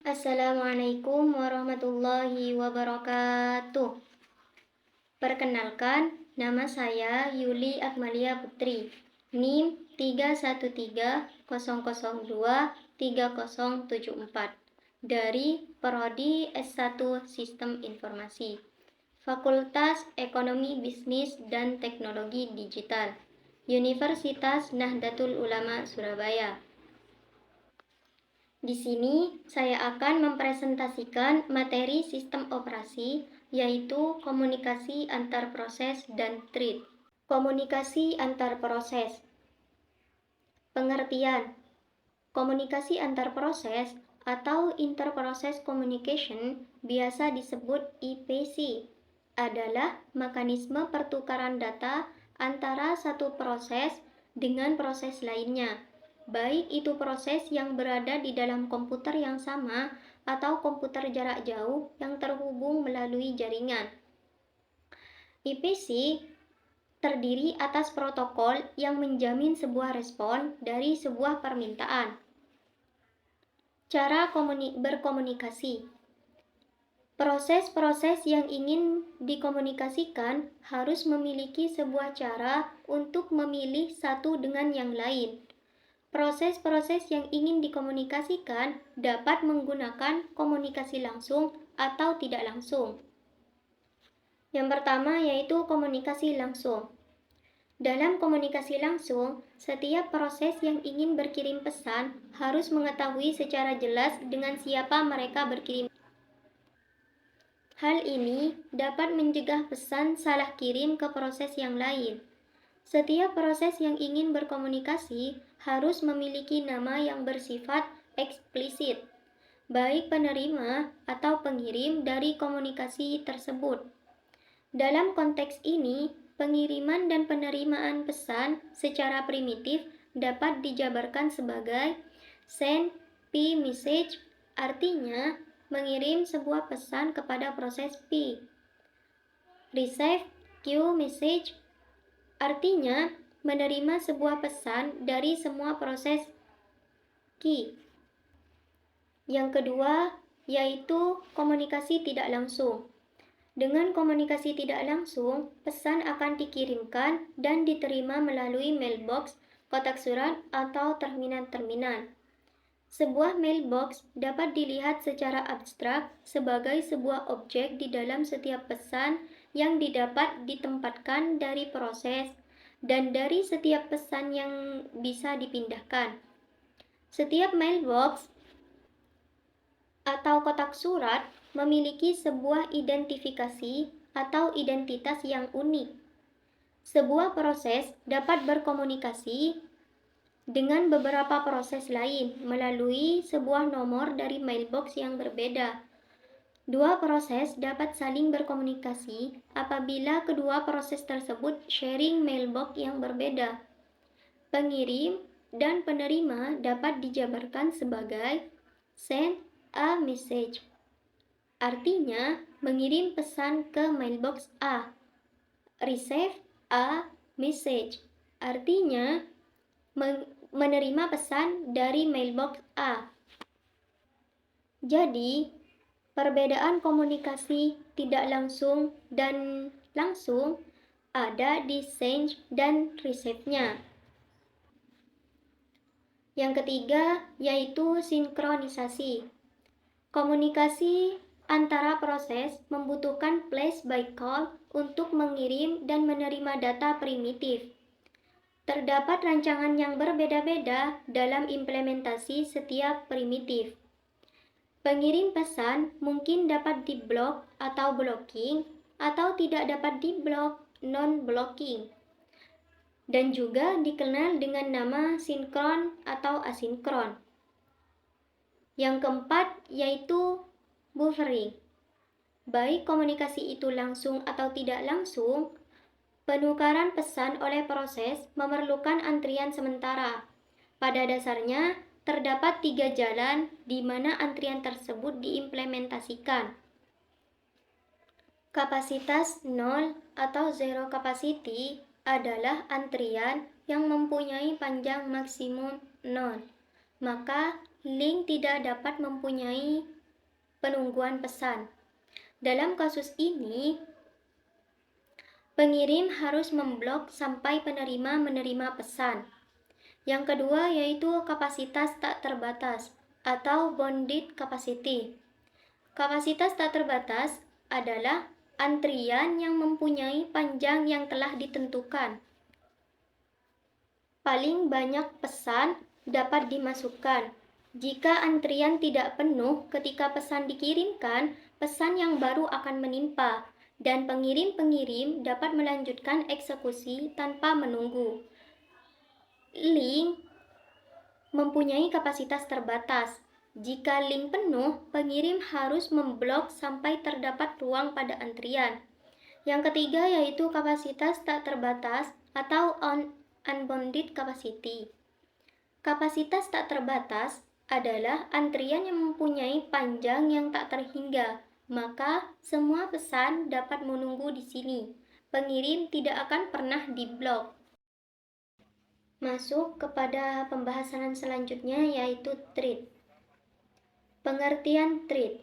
Assalamualaikum warahmatullahi wabarakatuh. Perkenalkan, nama saya Yuli Akmalia Putri, NIM 31300230074 dari Prodi S1 Sistem Informasi, Fakultas Ekonomi Bisnis dan Teknologi Digital, Universitas Nahdlatul Ulama Surabaya. Di sini saya akan mempresentasikan materi sistem operasi, yaitu komunikasi antar proses dan thread. Komunikasi antar proses. Pengertian: komunikasi antar proses atau interprocess communication, biasa disebut IPC, adalah mekanisme pertukaran data antara satu proses dengan proses lainnya, baik itu proses yang berada di dalam komputer yang sama atau komputer jarak jauh yang terhubung melalui jaringan. IPC terdiri atas protokol yang menjamin sebuah respon dari sebuah permintaan. Cara berkomunikasi. Proses-proses yang ingin dikomunikasikan harus memiliki sebuah cara untuk memilih satu dengan yang lain. Proses-proses yang ingin dikomunikasikan dapat menggunakan komunikasi langsung atau tidak langsung. Yang pertama yaitu komunikasi langsung. Dalam komunikasi langsung, setiap proses yang ingin berkirim pesan harus mengetahui secara jelas dengan siapa mereka berkirim. Hal ini dapat mencegah pesan salah kirim ke proses yang lain. Setiap proses yang ingin berkomunikasi harus memiliki nama yang bersifat eksplisit, baik penerima atau pengirim dari komunikasi tersebut. Dalam konteks ini, pengiriman dan penerimaan pesan secara primitif dapat dijabarkan sebagai send P message, artinya mengirim sebuah pesan kepada proses P. Receive Q message, artinya menerima sebuah pesan dari semua proses Q. Yang kedua yaitu komunikasi tidak langsung. Dengan komunikasi tidak langsung, pesan akan dikirimkan dan diterima melalui mailbox, kotak surat, atau terminal-terminal. Sebuah mailbox dapat dilihat secara abstrak sebagai sebuah objek di dalam setiap pesan yang didapat ditempatkan dari proses dan dari setiap pesan yang bisa dipindahkan. Setiap mailbox atau kotak surat memiliki sebuah identifikasi atau identitas yang unik. Sebuah proses dapat berkomunikasi dengan beberapa proses lain melalui sebuah nomor dari mailbox yang berbeda. Dua proses dapat saling berkomunikasi apabila kedua proses tersebut sharing mailbox yang berbeda. Pengirim dan penerima dapat dijabarkan sebagai send a message, artinya mengirim pesan ke mailbox A. Receive a message, artinya menerima pesan dari mailbox A. Jadi, perbedaan komunikasi tidak langsung dan langsung ada di send dan receive-nya. Yang ketiga yaitu sinkronisasi. Komunikasi antara proses membutuhkan flash bytecode untuk mengirim dan menerima data primitif. Terdapat rancangan yang berbeda-beda dalam implementasi setiap primitif. Pengirim pesan mungkin dapat diblok atau blocking atau tidak dapat diblok non-blocking, dan juga dikenal dengan nama sinkron atau asinkron. Yang keempat yaitu buffering. Baik komunikasi itu langsung atau tidak langsung, penukaran pesan oleh proses memerlukan antrian sementara. Pada dasarnya, terdapat 3 jalan di mana antrian tersebut diimplementasikan. Kapasitas 0 atau zero capacity adalah antrian yang mempunyai panjang maksimum 0. Maka link tidak dapat mempunyai penungguan pesan. Dalam kasus ini, pengirim harus memblok sampai penerima menerima pesan. Yang kedua yaitu kapasitas tak terbatas atau bounded capacity. Kapasitas tak terbatas adalah antrian yang mempunyai panjang yang telah ditentukan. Paling banyak pesan dapat dimasukkan. Jika antrian tidak penuh ketika pesan dikirimkan, pesan yang baru akan menimpa, dan pengirim-pengirim dapat melanjutkan eksekusi tanpa menunggu. Link mempunyai kapasitas terbatas. Jika link penuh, pengirim harus memblok sampai terdapat ruang pada antrian. Yang ketiga yaitu kapasitas tak terbatas atau unbounded capacity. Kapasitas tak terbatas adalah antrian yang mempunyai panjang yang tak terhingga. Maka semua pesan dapat menunggu di sini. Pengirim tidak akan pernah diblok. Masuk kepada pembahasan selanjutnya yaitu thread. Pengertian thread.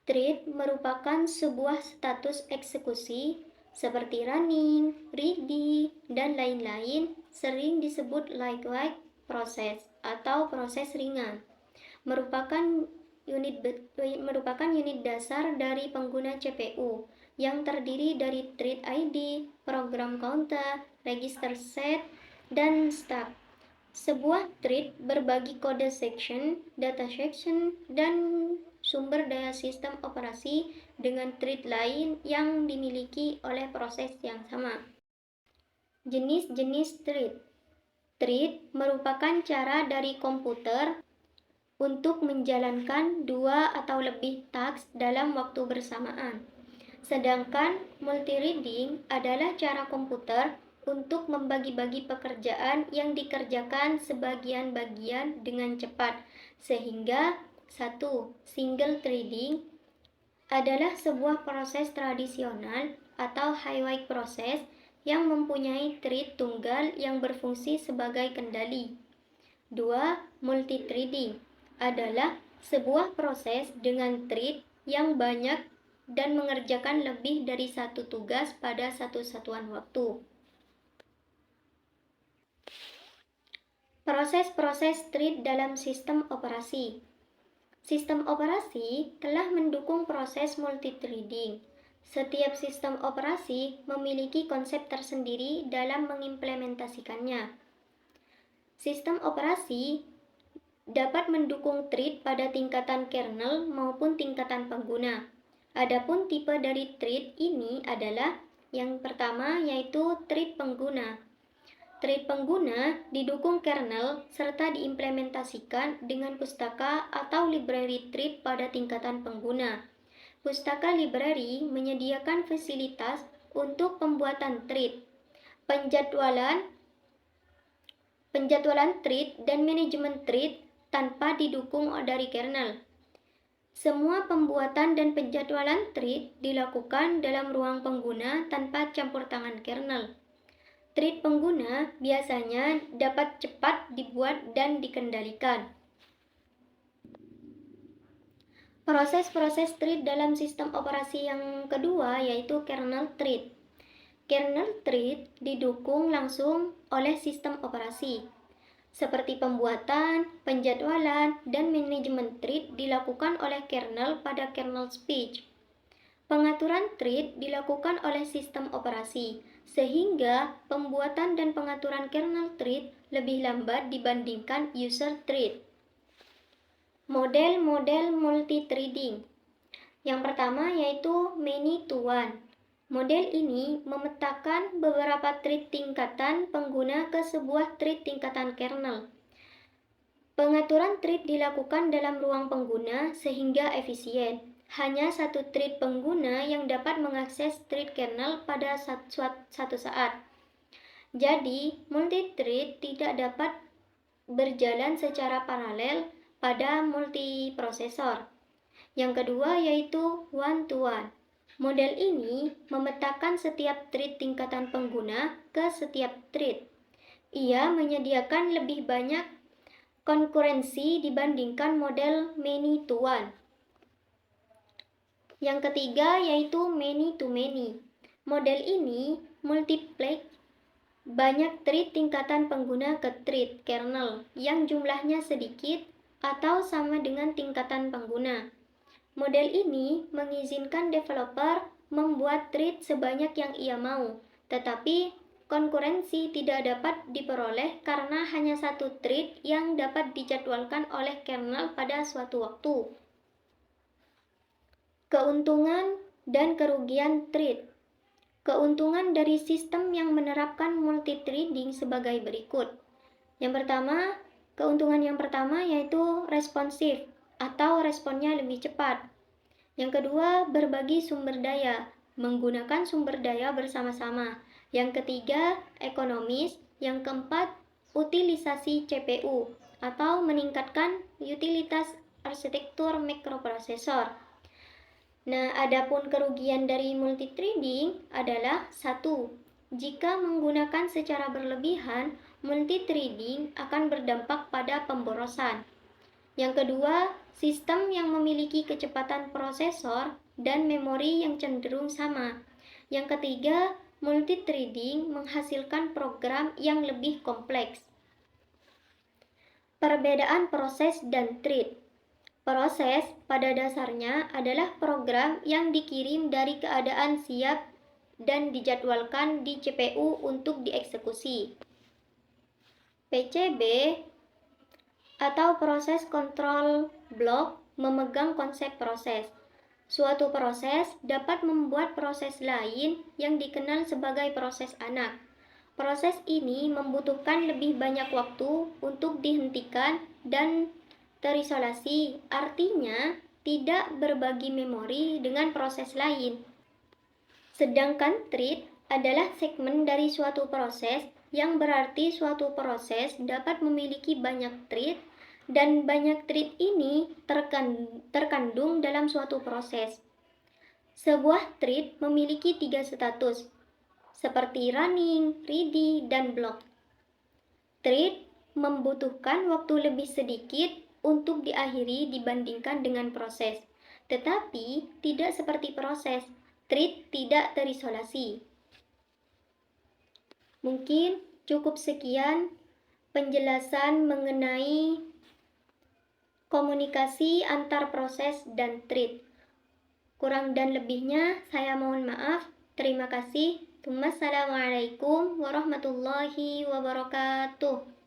Thread merupakan sebuah status eksekusi seperti running, ready, dan lain-lain, sering disebut lightweight proses atau proses ringan. Merupakan unit dasar dari pengguna CPU yang terdiri dari thread ID, program counter, register set, dan stack. Sebuah thread berbagi kode section, data section, dan sumber daya sistem operasi dengan thread lain yang dimiliki oleh proses yang sama. Jenis-jenis thread. Thread merupakan cara dari komputer untuk menjalankan dua atau lebih task dalam waktu bersamaan. Sedangkan multithreading adalah cara komputer untuk membagi-bagi pekerjaan yang dikerjakan sebagian bagian dengan cepat, sehingga single threading adalah sebuah proses tradisional atau highway proses yang mempunyai thread tunggal yang berfungsi sebagai kendali. 2. Multithreading adalah sebuah proses dengan thread yang banyak dan mengerjakan lebih dari satu tugas pada satu satuan waktu. Proses-proses thread dalam sistem operasi. Sistem operasi telah mendukung proses multithreading. Setiap sistem operasi memiliki konsep tersendiri dalam mengimplementasikannya. Sistem operasi dapat mendukung thread pada tingkatan kernel maupun tingkatan pengguna. Adapun tipe dari thread ini adalah yang pertama yaitu thread pengguna. Thread pengguna didukung kernel serta diimplementasikan dengan pustaka atau library thread pada tingkatan pengguna. Pustaka library menyediakan fasilitas untuk pembuatan thread, penjadwalan thread, dan manajemen thread tanpa didukung dari kernel. Semua pembuatan dan penjadwalan thread dilakukan dalam ruang pengguna tanpa campur tangan kernel. Thread pengguna biasanya dapat cepat dibuat dan dikendalikan. Proses-proses thread dalam sistem operasi yang kedua yaitu kernel thread. Kernel thread didukung langsung oleh sistem operasi. Seperti pembuatan, penjadwalan, dan manajemen thread dilakukan oleh kernel pada kernel speech. Pengaturan thread dilakukan oleh sistem operasi, sehingga pembuatan dan pengaturan kernel thread lebih lambat dibandingkan user thread. Model-model multithreading. Yang pertama yaitu many to one. Model ini memetakan beberapa thread tingkatan pengguna ke sebuah thread tingkatan kernel. Pengaturan thread dilakukan dalam ruang pengguna sehingga efisien. Hanya satu thread pengguna yang dapat mengakses thread kernel pada satu saat. Jadi, multithread tidak dapat berjalan secara paralel pada multiprosesor. Yang kedua yaitu one-to-one. Model ini memetakan setiap thread tingkatan pengguna ke setiap thread. Ia menyediakan lebih banyak konkurensi dibandingkan model many-to-one. Yang ketiga yaitu many to many. Model ini multiplex banyak thread tingkatan pengguna ke thread kernel yang jumlahnya sedikit atau sama dengan tingkatan pengguna. Model ini mengizinkan developer membuat thread sebanyak yang ia mau, tetapi konkurensi tidak dapat diperoleh karena hanya satu thread yang dapat dijadwalkan oleh kernel pada suatu waktu. Keuntungan dan kerugian thread. Keuntungan dari sistem yang menerapkan multithreading sebagai berikut. Keuntungan yang pertama yaitu responsif atau responnya lebih cepat. Yang kedua, berbagi sumber daya, menggunakan sumber daya bersama-sama. Yang ketiga, ekonomis. Yang keempat, utilisasi CPU atau meningkatkan utilitas arsitektur mikroprosesor. Nah, adapun kerugian dari multithreading adalah 1. Jika menggunakan secara berlebihan, multithreading akan berdampak pada pemborosan. Yang kedua, sistem yang memiliki kecepatan prosesor dan memori yang cenderung sama. Yang ketiga, multithreading menghasilkan program yang lebih kompleks. Perbedaan proses dan thread. Proses pada dasarnya adalah program yang dikirim dari keadaan siap dan dijadwalkan di CPU untuk dieksekusi. PCB atau proses control block memegang konsep proses. Suatu proses dapat membuat proses lain yang dikenal sebagai proses anak. Proses ini membutuhkan lebih banyak waktu untuk dihentikan dan terisolasi, artinya tidak berbagi memori dengan proses lain. Sedangkan thread adalah segmen dari suatu proses, yang berarti suatu proses dapat memiliki banyak thread dan banyak thread ini terkandung dalam suatu proses. Sebuah thread memiliki 3 status, seperti running, ready, dan block. Thread membutuhkan waktu lebih sedikit untuk diakhiri dibandingkan dengan proses, tetapi tidak seperti proses, thread tidak terisolasi. Mungkin cukup sekian penjelasan mengenai komunikasi antar proses dan thread. Kurang dan lebihnya saya mohon maaf. Terima kasih. Wassalamualaikum warahmatullahi wabarakatuh.